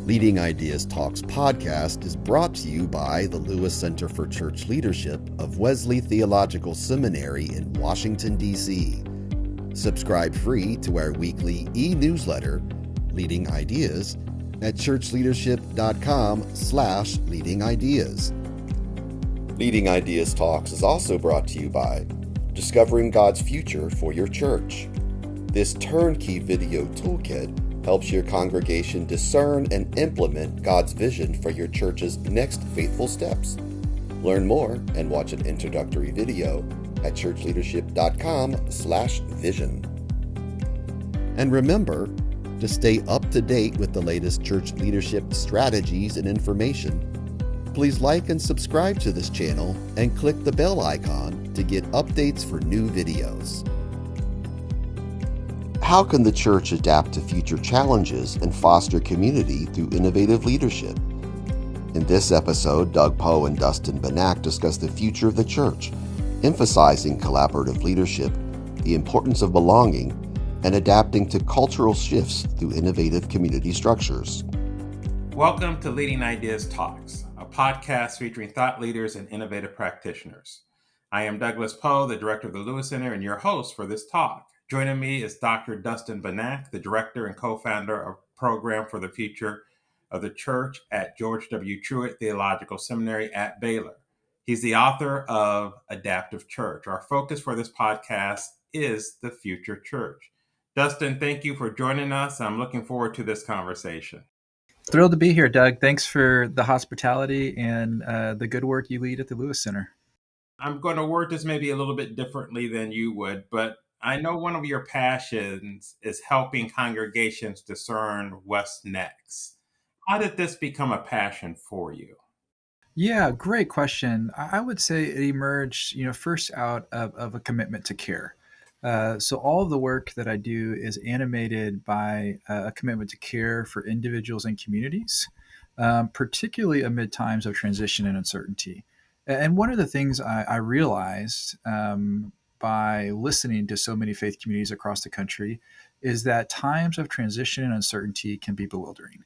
Leading Ideas Talks podcast is brought to you by the Lewis Center for Church Leadership of Wesley Theological Seminary in Washington, D.C. Subscribe free to our weekly e-newsletter, Leading Ideas, at churchleadership.com/leadingideas. Leading Ideas Talks is also brought to you by Discovering God's Future for Your Church. This turnkey video toolkit helps your congregation discern and implement God's vision for your church's next faithful steps. Learn more and watch an introductory video at churchleadership.com/vision. And remember, to stay up to date with the latest church leadership strategies and information, please like and subscribe to this channel and click the bell icon to get updates for new videos. How can the church adapt to future challenges and foster community through innovative leadership? In this episode, Doug Poe and Dustin Benac discuss the future of the church, emphasizing collaborative leadership, the importance of belonging, and adapting to cultural shifts through innovative community structures. Welcome to Leading Ideas Talks, a podcast featuring thought leaders and innovative practitioners. I am Douglas Poe, the director of the Lewis Center, and your host for this talk. Joining me is Dr. Dustin Benac, the director and co-founder of Program for the Future of the Church at George W. Truett Theological Seminary at Baylor. He's the author of Adaptive Church. Our focus for this podcast is the future church. Dustin, thank you for joining us. I'm looking forward to this conversation. Thrilled to be here, Doug. Thanks for the hospitality and the good work you lead at the Lewis Center. I'm going to word this maybe a little bit differently than you would, but I know one of your passions is helping congregations discern what's next. How did this become a passion for you? Yeah, great question. I would say it emerged, first out of a commitment to care. So all of the work that I do is animated by a commitment to care for individuals and communities, particularly amid times of transition and uncertainty. And one of the things I realized by listening to so many faith communities across the country is that times of transition and uncertainty can be bewildering.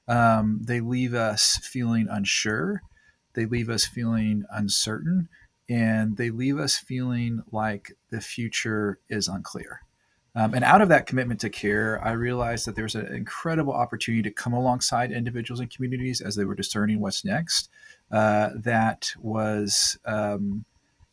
They leave us feeling unsure. They leave us feeling uncertain, and they leave us feeling like the future is unclear. And out of that commitment to care, I realized that there's an incredible opportunity to come alongside individuals and communities as they were discerning what's next. That was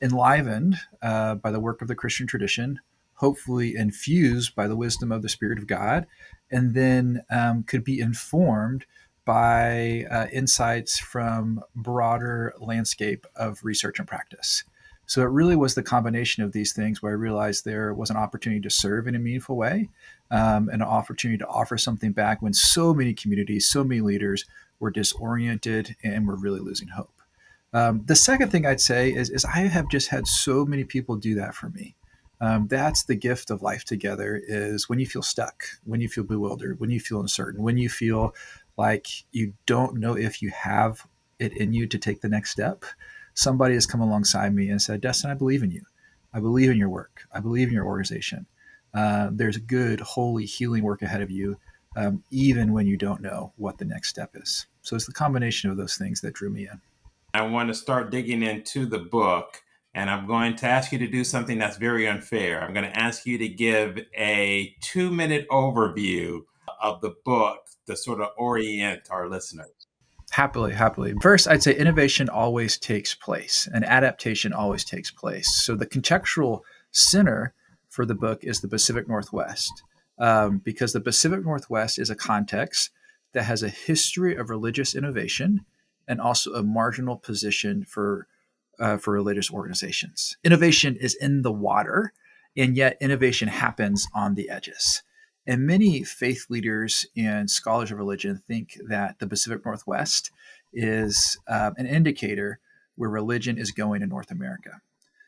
enlivened by the work of the Christian tradition, hopefully infused by the wisdom of the Spirit of God, and then could be informed by insights from broader landscape of research and practice. So it really was the combination of these things where I realized there was an opportunity to serve in a meaningful way, and an opportunity to offer something back when so many communities, so many leaders were disoriented and were really losing hope. The second thing I'd say is I have just had so many people do that for me. That's the gift of life together, is when you feel stuck, when you feel bewildered, when you feel uncertain, when you feel like you don't know if you have it in you to take the next step, somebody has come alongside me and said, Dustin, I believe in you. I believe in your work. I believe in your organization. There's good, holy, healing work ahead of you, even when you don't know what the next step is. So it's the combination of those things that drew me in. I want to start digging into the book, and I'm going to ask you to do something that's very unfair. I'm going to ask you to give a 2-minute overview of the book to sort of orient our listeners. Happily. First, I'd say innovation always takes place and adaptation always takes place. So the contextual center for the book is the Pacific Northwest, because the Pacific Northwest is a context that has a history of religious innovation and also a marginal position for religious organizations. Innovation is in the water, and yet innovation happens on the edges. And many faith leaders and scholars of religion think that the Pacific Northwest is an indicator where religion is going in North America.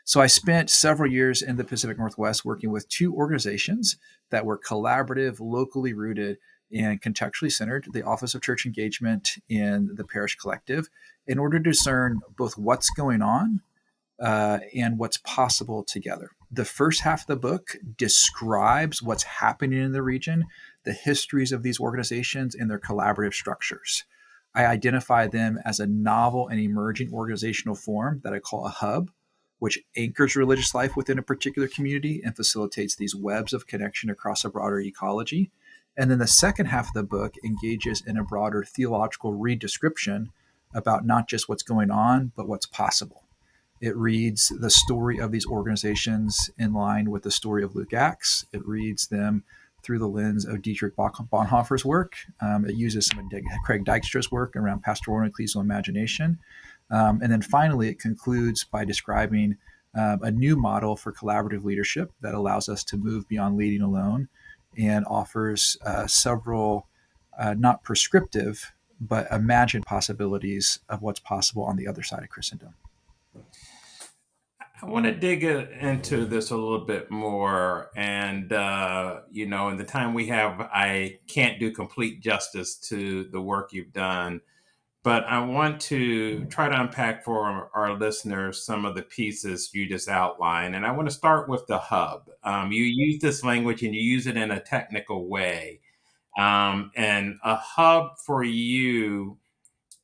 So I spent several years in the Pacific Northwest working with two organizations that were collaborative, locally rooted, and contextually centered, the Office of Church Engagement and the Parish Collective, in order to discern both what's going on and what's possible together. The first half of the book describes what's happening in the region. the histories of these organizations, and their collaborative structures. I identify them as a novel and emerging organizational form that I call a hub, which anchors religious life within a particular community and facilitates these webs of connection across a broader ecology. And then the second half of the book engages in a broader theological redescription about not just what's going on, but what's possible. It reads the story of these organizations in line with the story of Luke Acts. It reads them through the lens of Dietrich Bonhoeffer's work. It uses some of Craig Dykstra's work around pastoral and ecclesial imagination. And then finally, it concludes by describing a new model for collaborative leadership that allows us to move beyond leading alone and offers several not prescriptive, but imagined possibilities of what's possible on the other side of Christendom. I want to dig into this a little bit more. And, in the time we have, I can't do complete justice to the work you've done. But I want to try to unpack for our listeners some of the pieces you just outlined. And I want to start with the hub. You use this language and you use it in a technical way. And a hub for you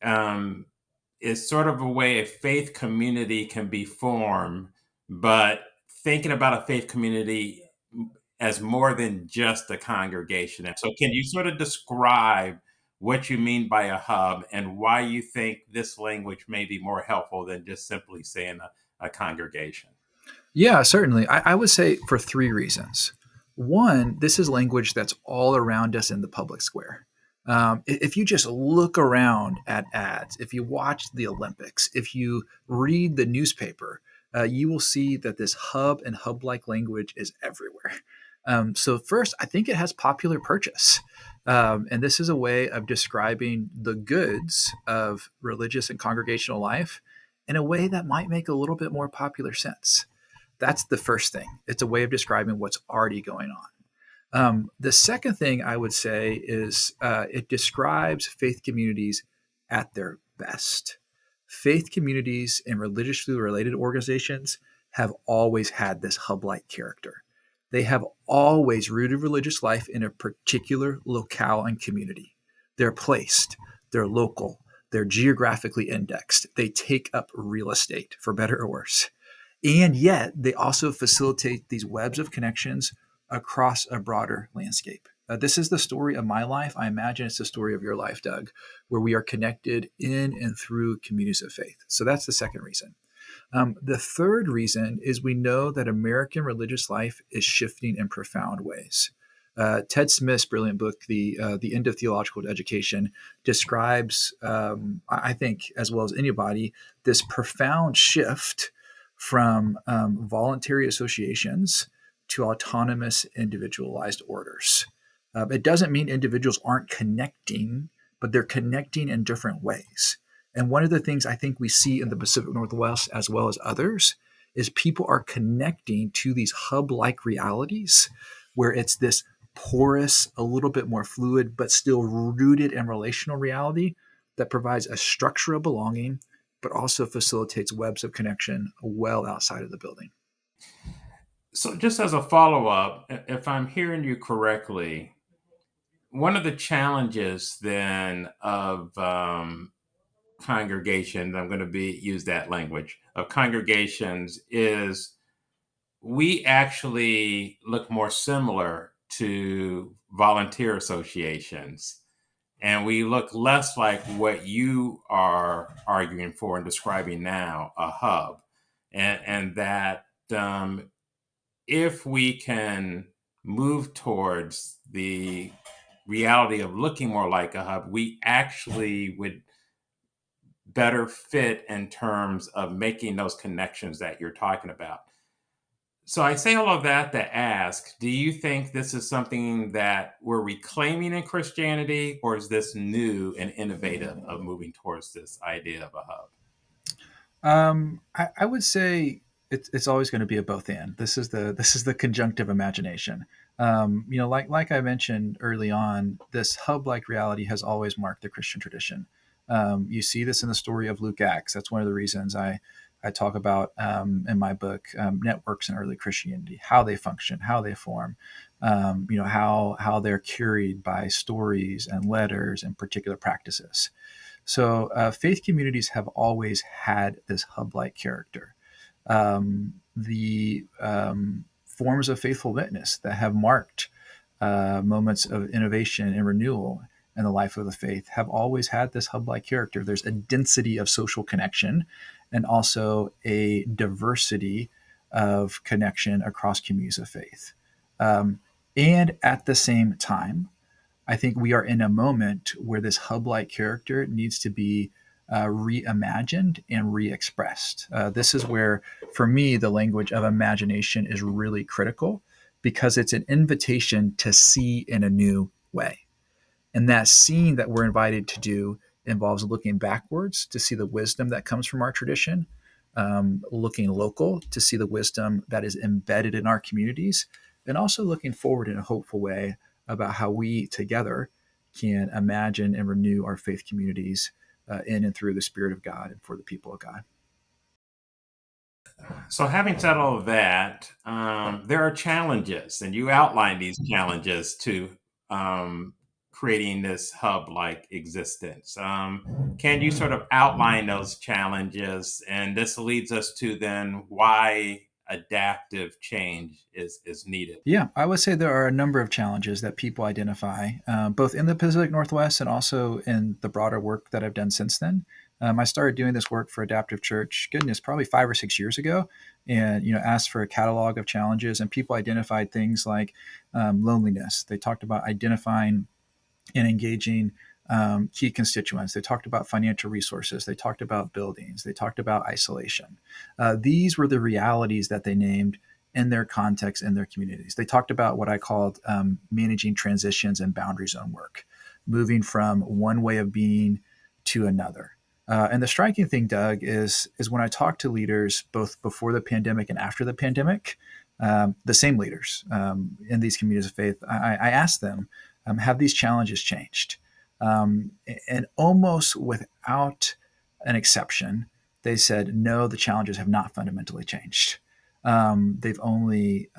um, is sort of a way a faith community can be formed, but thinking about a faith community as more than just a congregation. And so, can you sort of describe what you mean by a hub and why you think this language may be more helpful than just simply saying a congregation? Yeah, certainly. I would say for three reasons. One, this is language that's all around us in the public square. If you just look around at ads, if you watch the Olympics, if you read the newspaper, you will see that this hub and hub like language is everywhere. So, first, I think it has popular purchase. And this is a way of describing the goods of religious and congregational life in a way that might make a little bit more popular sense. That's the first thing. It's a way of describing what's already going on. The second thing I would say is it describes faith communities at their best. Faith communities and religiously related organizations have always had this hub like character. They have always rooted religious life in a particular locale and community. They're placed, they're local, they're geographically indexed, they take up real estate, for better or worse. And yet, they also facilitate these webs of connections across a broader landscape. This is the story of my life. I imagine it's the story of your life, Doug, where we are connected in and through communities of faith. So that's the second reason. The third reason is we know that American religious life is shifting in profound ways. Ted Smith's brilliant book, The End of Theological Education, describes, I think, as well as anybody, this profound shift from voluntary associations to autonomous individualized orders. It doesn't mean individuals aren't connecting, but they're connecting in different ways. And one of the things I think we see in the Pacific Northwest as well as others is people are connecting to these hub-like realities where it's this porous, a little bit more fluid, but still rooted in relational reality that provides a structure of belonging, but also facilitates webs of connection well outside of the building. So, just as a follow up, if I'm hearing you correctly, one of the challenges then of congregations, I'm going to use that language, of congregations is we actually look more similar to volunteer associations, and we look less like what you are arguing for and describing now, a hub. And that if we can move towards the reality of looking more like a hub, we actually would better fit in terms of making those connections that you're talking about. So I say all of that to ask, do you think this is something that we're reclaiming in Christianity, or is this new and innovative of moving towards this idea of a hub? I would say it's always going to be a both and. This is the conjunctive imagination. Like I mentioned early on, this hub-like reality has always marked the Christian tradition. You see this in the story of Luke Acts. That's one of the reasons I I talk about in my book networks in early Christianity, how they function, how they form, how they're carried by stories and letters and particular practices. So faith communities have always had this hub-like character. The forms of faithful witness that have marked moments of innovation and renewal in the life of the faith have always had this hub-like character. There's a density of social connection and also a diversity of connection across communities of faith. Um, and at the same time, I think we are in a moment where this hub-like character needs to be reimagined and re-expressed. This is where, for me, the language of imagination is really critical because it's an invitation to see in a new way. And that seeing that we're invited to do involves looking backwards to see the wisdom that comes from our tradition, looking local to see the wisdom that is embedded in our communities, and also looking forward in a hopeful way about how we together can imagine and renew our faith communities in and through the Spirit of God and for the people of God. So, having said all of that, there are challenges, and you outline these challenges to creating this hub like existence. Can you sort of outline those challenges? And this leads us to then why adaptive change is needed. Yeah, I would say there are a number of challenges that people identify, both in the Pacific Northwest and also in the broader work that I've done since then. I started doing this work for Adaptive Church, goodness, probably 5 or 6 years ago, and asked for a catalog of challenges, and people identified things like loneliness. They talked about identifying and engaging key constituents. They talked about financial resources. They talked about buildings. They talked about isolation. These were the realities that they named in their context, in their communities. They talked about what I called managing transitions and boundary zone work, moving from one way of being to another. And the striking thing, Doug, is when I talk to leaders both before the pandemic and after the pandemic, the same leaders in these communities of faith, I ask them, have these challenges changed? And almost without an exception, they said, no, the challenges have not fundamentally changed. They've only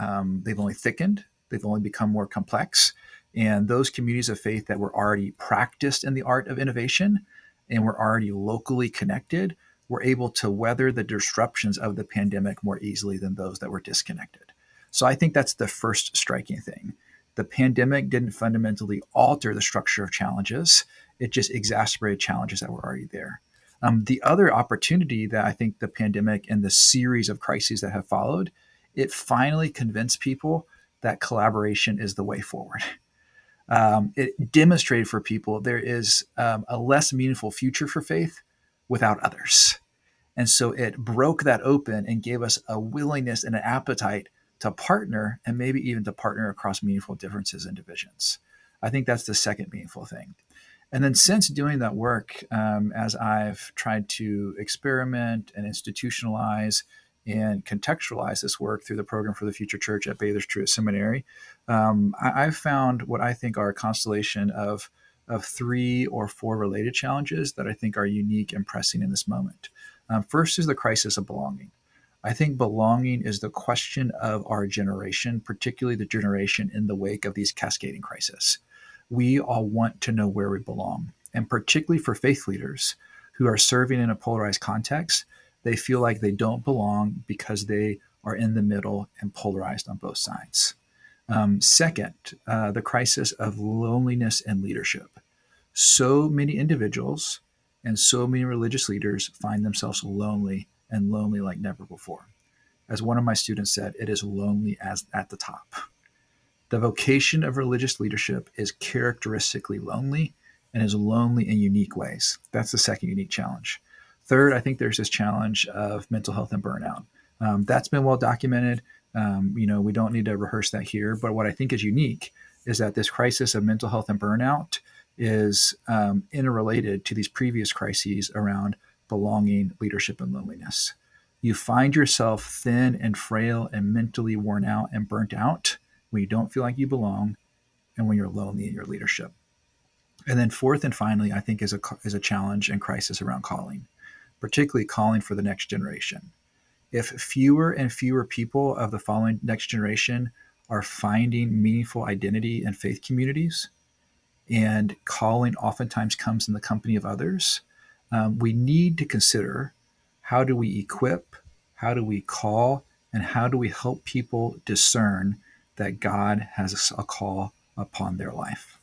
thickened. They've only become more complex. And those communities of faith that were already practiced in the art of innovation and were already locally connected were able to weather the disruptions of the pandemic more easily than those that were disconnected. So I think that's the first striking thing. The pandemic didn't fundamentally alter the structure of challenges. It just exacerbated challenges that were already there. The other opportunity that I think the pandemic and the series of crises that have followed, it finally convinced people that collaboration is the way forward. It demonstrated for people there is a less meaningful future for faith without others. And so it broke that open and gave us a willingness and an appetite to partner and maybe even to partner across meaningful differences and divisions. I think that's the second meaningful thing. And then since doing that work, as I've tried to experiment and institutionalize and contextualize this work through the Program for the Future Church at Bathurst Truett Seminary, I've found what I think are a constellation of 3 or 4 related challenges that I think are unique and pressing in this moment. First is the crisis of belonging. I think belonging is the question of our generation, particularly the generation in the wake of these cascading crises. We all want to know where we belong. And particularly for faith leaders who are serving in a polarized context, they feel like they don't belong because they are in the middle and polarized on both sides. Second, the crisis of loneliness and leadership. So many individuals and so many religious leaders find themselves lonely and lonely like never before. As one of my students said, it is lonely as at the top. The vocation of religious leadership is characteristically lonely and is lonely in unique ways. That's the second unique challenge. Third, I think there's this challenge of mental health and burnout. That's been well documented. We don't need to rehearse that here. But what I think is unique is that this crisis of mental health and burnout is interrelated to these previous crises around belonging, leadership, and loneliness. You find yourself thin and frail and mentally worn out and burnt out when you don't feel like you belong and when you're lonely in your leadership. And then fourth and finally, I think is a challenge and crisis around calling. particularly calling for the next generation. If fewer and fewer people of the following next generation are finding meaningful identity in faith communities, and calling oftentimes comes in the company of others, we need to consider how do we equip, how do we call, and how do we help people discern that God has a call upon their life.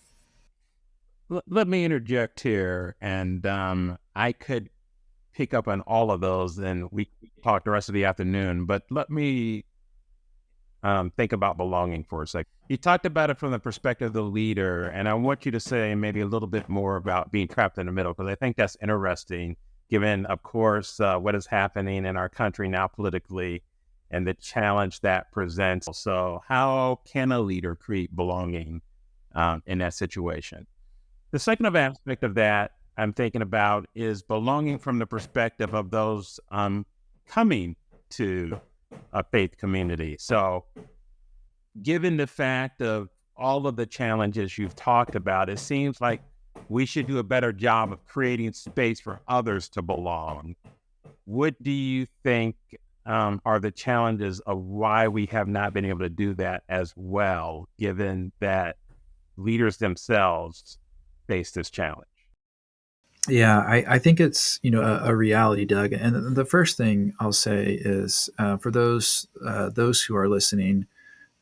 Let me interject here, and I could pick up on all of those, and we talk the rest of the afternoon. But let me think about belonging for a second. You talked about it from the perspective of the leader, and I want you to say maybe a little bit more about being trapped in the middle, because I think that's interesting, given, of course, what is happening in our country now politically and the challenge that presents. So how can a leader create belonging in that situation? The second aspect of that I'm thinking about is belonging from the perspective of those coming to a faith community. So given the fact of all of the challenges you've talked about, it seems like we should do a better job of creating space for others to belong. What do you think are the challenges of why we have not been able to do that as well, given that leaders themselves face this challenge? Yeah, I think it's a reality, Doug. And the first thing I'll say is for those who are listening,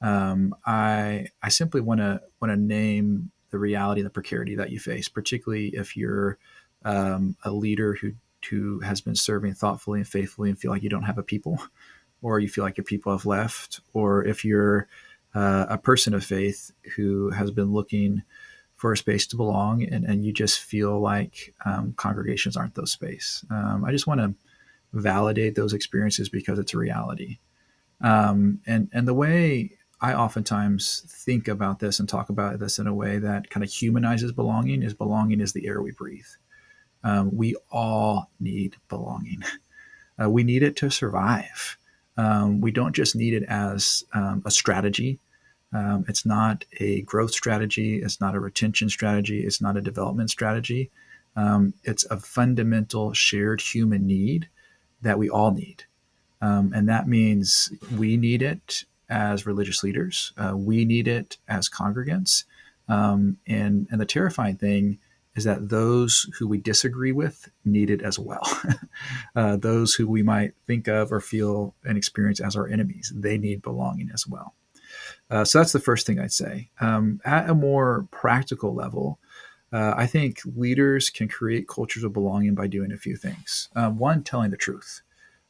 I simply want to name the reality and the precarity that you face, particularly if you're a leader who has been serving thoughtfully and faithfully and feel like you don't have a people, or you feel like your people have left, or if you're a person of faith who has been looking for a space to belong, and you just feel like congregations aren't those space. I just want to validate those experiences because it's a reality. And the way I oftentimes think about this and talk about this in a way that kind of humanizes belonging is the air we breathe. We all need belonging. We need it to survive. We don't just need it as a strategy. It's not a growth strategy. It's not a retention strategy. It's not a development strategy. It's a fundamental shared human need that we all need. And that means we need it as religious leaders. We need it as congregants. And the terrifying thing is that those who we disagree with need it as well. Those who we might think of or feel and experience as our enemies, they need belonging as well. So that's the first thing I'd say. At a more practical level, I think leaders can create cultures of belonging by doing a few things. One, telling the truth.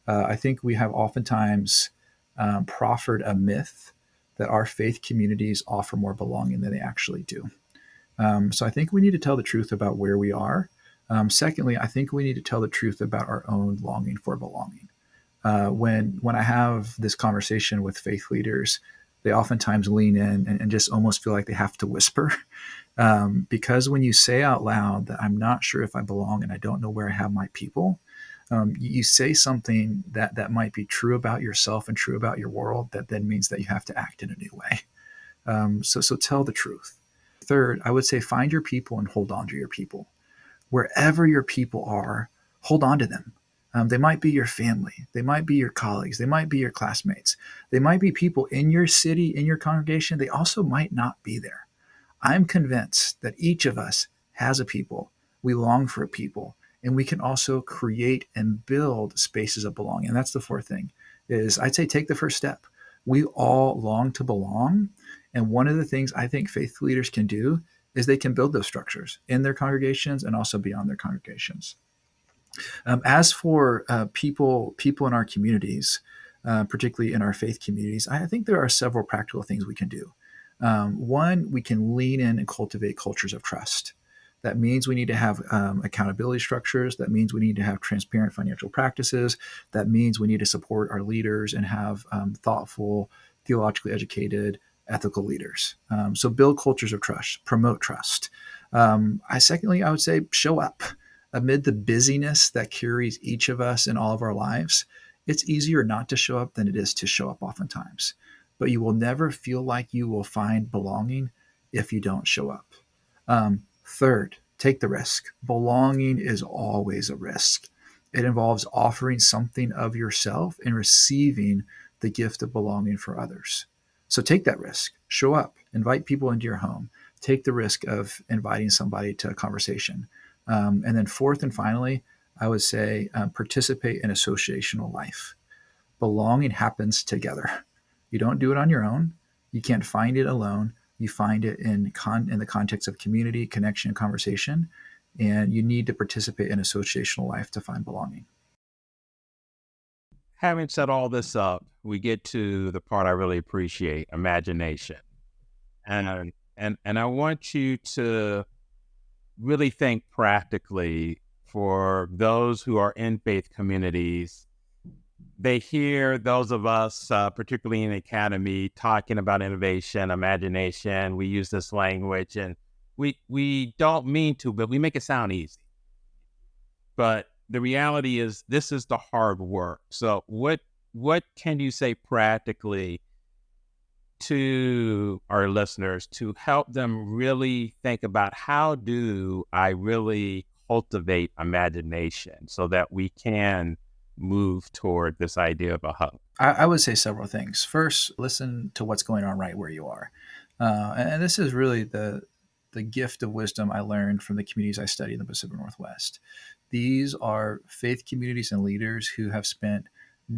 I think we have oftentimes proffered a myth that our faith communities offer more belonging than they actually do. So I think we need to tell the truth about where we are. Secondly, I think we need to tell the truth about our own longing for belonging. When I have this conversation with faith leaders, they oftentimes lean in and just almost feel like they have to whisper. Because when you say out loud that I'm not sure if I belong and I don't know where I have my people, you say something that might be true about yourself and true about your world that then means that you have to act in a new way. So tell the truth. Third, I would say find your people and hold on to your people. Wherever your people are, hold on to them. They might be your family. They might be your colleagues. They might be your classmates. They might be people in your city, in your congregation. They also might not be there. I'm convinced that each of us has a people. We long for a people, and we can also create and build spaces of belonging. And that's the fourth thing is I'd say take the first step. We all long to belong. And one of the things I think faith leaders can do is they can build those structures in their congregations and also beyond their congregations. As for people in our communities, particularly in our faith communities, I think there are several practical things we can do. One, we can lean in and cultivate cultures of trust. That means we need to have accountability structures. That means we need to have transparent financial practices. That means we need to support our leaders and have thoughtful, theologically educated, ethical leaders. So build cultures of trust, promote trust. Secondly, I would say show up. Amid the busyness that carries each of us in all of our lives, it's easier not to show up than it is to show up oftentimes. But you will never feel like you will find belonging if you don't show up. Third, take the risk. Belonging is always a risk. It involves offering something of yourself and receiving the gift of belonging for others. So take that risk. Show up. Invite people into your home. Take the risk of inviting somebody to a conversation. And then, fourth and finally, I would say participate in associational life. Belonging happens together. You don't do it on your own. You can't find it alone. You find it in the context of community, connection, and conversation. And you need to participate in associational life to find belonging. Having set all this up, we get to the part I really appreciate, imagination. And I want you to really think practically for those who are in faith communities. They hear those of us, particularly in the academy, talking about innovation, imagination. We use this language, and we don't mean to, but we make it sound easy. But the reality is, this is the hard work. So what can you say practically to our listeners to help them really think about how do I really cultivate imagination so that we can move toward this idea of a hub? I would say several things. First, listen to what's going on right where you are. And this is really the gift of wisdom I learned from the communities I study in the Pacific Northwest. These are faith communities and leaders who have spent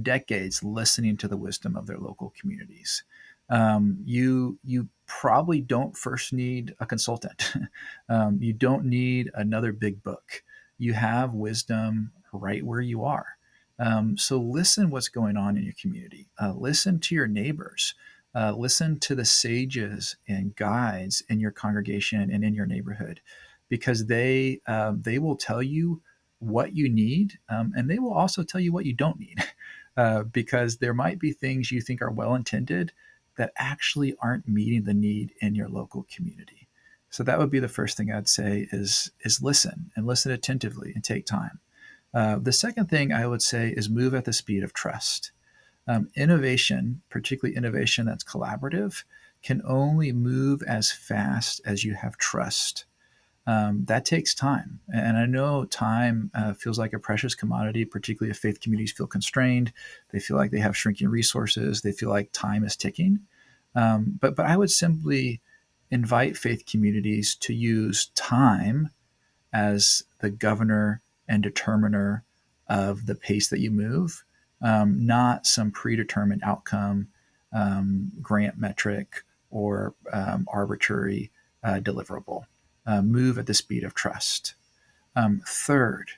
decades listening to the wisdom of their local communities. You probably don't first need a consultant. You don't need another big book. You have wisdom right where you are. So listen what's going on in your community. Listen to your neighbors. Listen to the sages and guides in your congregation and in your neighborhood, because they will tell you what you need, and they will also tell you what you don't need, because there might be things you think are well intended that actually aren't meeting the need in your local community. So that would be the first thing I'd say is listen, and listen attentively and take time. The second thing I would say is move at the speed of trust. Innovation, particularly innovation that's collaborative, can only move as fast as you have trust. That takes time. And I know time feels like a precious commodity, particularly if faith communities feel constrained. They feel like they have shrinking resources. They feel like time is ticking. But I would simply invite faith communities to use time as the governor and determiner of the pace that you move, not some predetermined outcome, grant metric, or arbitrary deliverable. Move at the speed of trust. Third,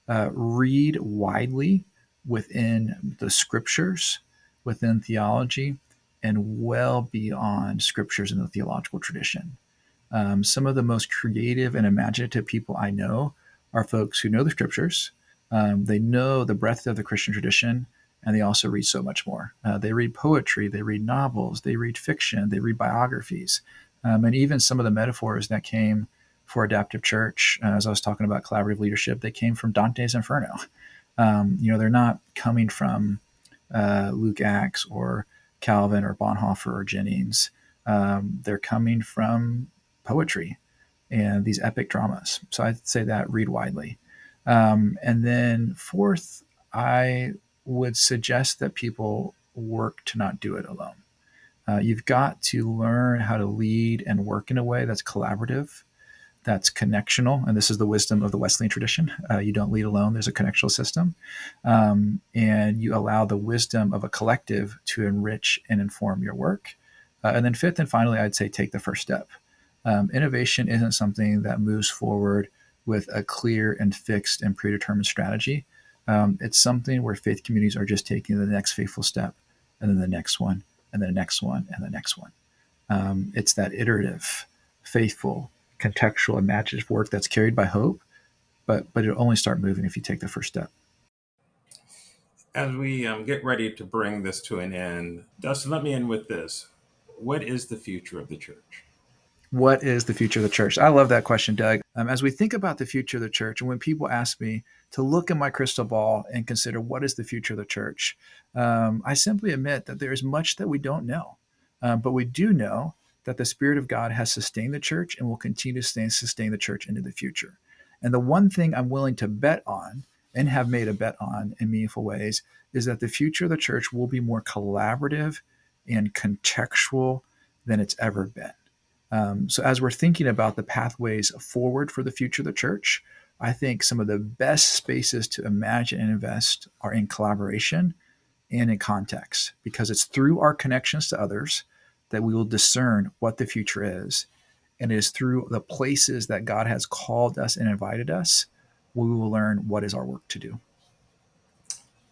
read widely within the scriptures, within theology, and well beyond scriptures in the theological tradition. Some of the most creative and imaginative people I know are folks who know the scriptures. They know the breadth of the Christian tradition, and they also read so much more. They read poetry, they read novels, they read fiction, they read biographies, and even some of the metaphors that came for adaptive church, as I was talking about collaborative leadership, they came from Dante's Inferno. They're not coming from Luke Acts or Calvin or Bonhoeffer or Jennings. They're coming from poetry and these epic dramas. So I'd say that read widely. And then fourth, I would suggest that people work to not do it alone. You've got to learn how to lead and work in a way that's collaborative, that's connectional. And this is the wisdom of the Wesleyan tradition. You don't lead alone. There's a connectional system. And you allow the wisdom of a collective to enrich and inform your work. And then fifth and finally, I'd say take the first step. Innovation isn't something that moves forward with a clear and fixed and predetermined strategy. It's something where faith communities are just taking the next faithful step, and then the next one, and then the next one, and the next one. It's that iterative, faithful, contextual, imaginative work that's carried by hope, but it'll only start moving if you take the first step. As we get ready to bring this to an end, Dustin, let me end with this. What is the future of the church? What is the future of the church? I love that question, Doug. As we think about the future of the church, and when people ask me to look in my crystal ball and consider what is the future of the church, I simply admit that there is much that we don't know. But we do know that the Spirit of God has sustained the church and will continue to sustain the church into the future. And the one thing I'm willing to bet on and have made a bet on in meaningful ways is that the future of the church will be more collaborative and contextual than it's ever been. So, as we're thinking about the pathways forward for the future of the church, I think some of the best spaces to imagine and invest are in collaboration and in context, because it's through our connections to others that we will discern what the future is. And it is through the places that God has called us and invited us we will learn what is our work to do.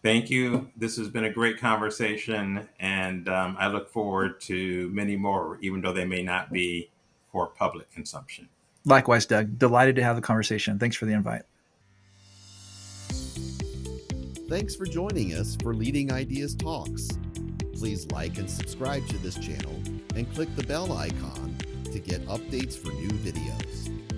Thank you. This has been a great conversation, and I look forward to many more, even though they may not be for public consumption. Likewise, Doug. Delighted to have the conversation. Thanks for the invite. Thanks for joining us for Leading Ideas Talks. Please like and subscribe to this channel and click the bell icon to get updates for new videos.